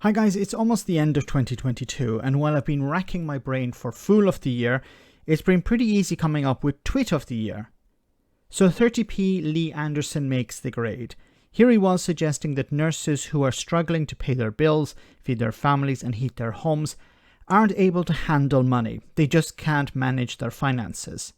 Hi guys, it's almost the end of 2022, and while I've been racking my brain for Fool of the Year, it's been pretty easy coming up with Twit of the Year. So 30p Lee Anderson makes the grade. Here he was suggesting that nurses who are struggling to pay their bills, feed their families and heat their homes aren't able to handle money. They just can't manage their finances.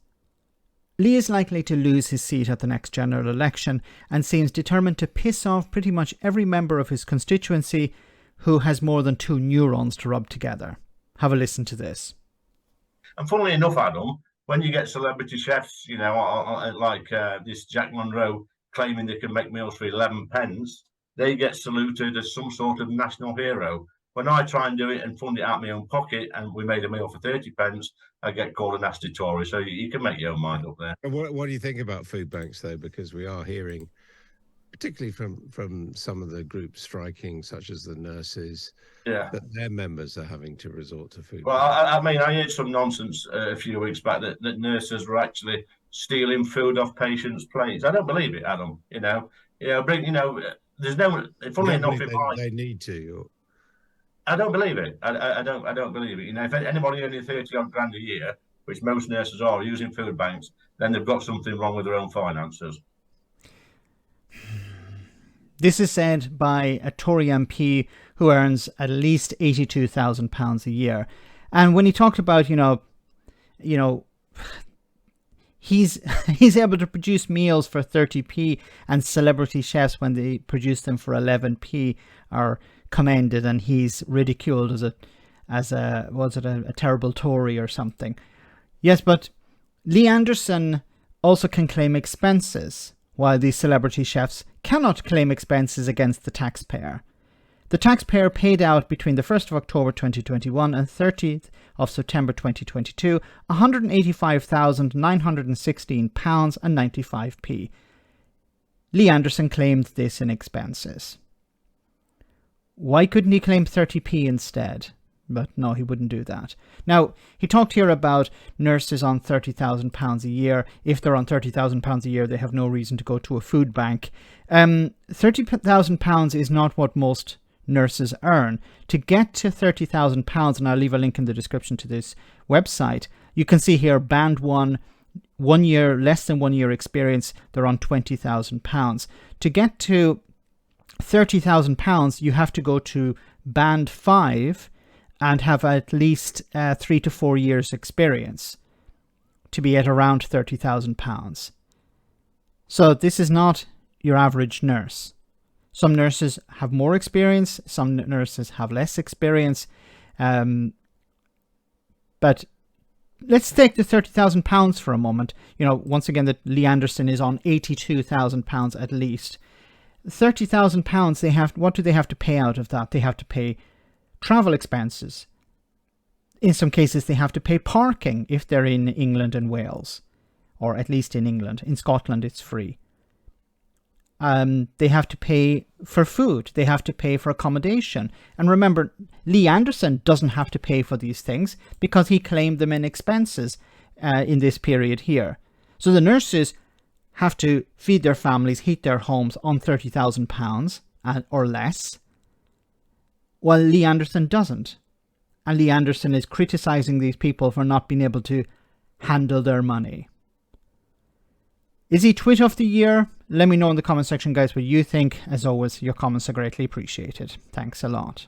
Lee is likely to lose his seat at the next general election and seems determined to piss off pretty much every member of his constituency who has more than two neurons to rub together. Have a listen to this. And funnily enough, Adam, when you get celebrity chefs, like this Jack Monroe claiming they can make meals for 11 pence, they get saluted as some sort of national hero. When I try and do it and fund it out of my own pocket and we made a meal for 30 pence, I get called a nasty Tory. So you can make your own mind up there. And what do you think about food banks, though? Because we are hearing, particularly from some of the groups striking, such as the nurses, that their members are having to resort to food banks. I heard some nonsense a few weeks back that nurses were actually stealing food off patients' plates. I don't believe it, Adam. There's no. Funnily enough, they need to. I don't believe it. I don't believe it. If anybody earning 30-odd grand a year, which most nurses are, using food banks, then they've got something wrong with their own finances. This is said by a Tory MP who earns at least £82,000 a year. And when he talked about, he's able to produce meals for 30p, and celebrity chefs, when they produce them for 11p, are commended, and he's ridiculed as a terrible Tory or something. Yes, but Lee Anderson also can claim expenses, while these celebrity chefs cannot claim expenses against the taxpayer. The taxpayer paid out between the 1st of October 2021 and 30th of September 2022 £185,916.95. Lee Anderson claimed this in expenses. Why couldn't he claim 30p instead? But no, he wouldn't do that. Now, he talked here about nurses on £30,000 a year. If they're on £30,000 a year, they have no reason to go to a food bank. £30,000 is not what most nurses earn. To get to £30,000, and I'll leave a link in the description to this website, you can see here band 1, 1 year, less than 1 year experience, they're on £20,000. To get to £30,000, you have to go to band 5 and have at least 3 to 4 years experience to be at around £30,000. So this is not your average nurse. Some nurses have more experience, some nurses have less experience. But let's take the £30,000 for a moment. Once again, that Lee Anderson is on £82,000 at least. £30,000, what do they have to pay out of that? They have to pay travel expenses. In some cases, they have to pay parking if they're in England and Wales, or at least in England. In Scotland, it's free. They have to pay for food. They have to pay for accommodation. And remember, Lee Anderson doesn't have to pay for these things because he claimed them in expenses in this period here. So the nurses have to feed their families, heat their homes on £30,000 or less, while Lee Anderson doesn't. And Lee Anderson is criticizing these people for not being able to handle their money. Is he Twit of the Year? Let me know in the comment section, guys, what you think. As always, your comments are greatly appreciated. Thanks a lot.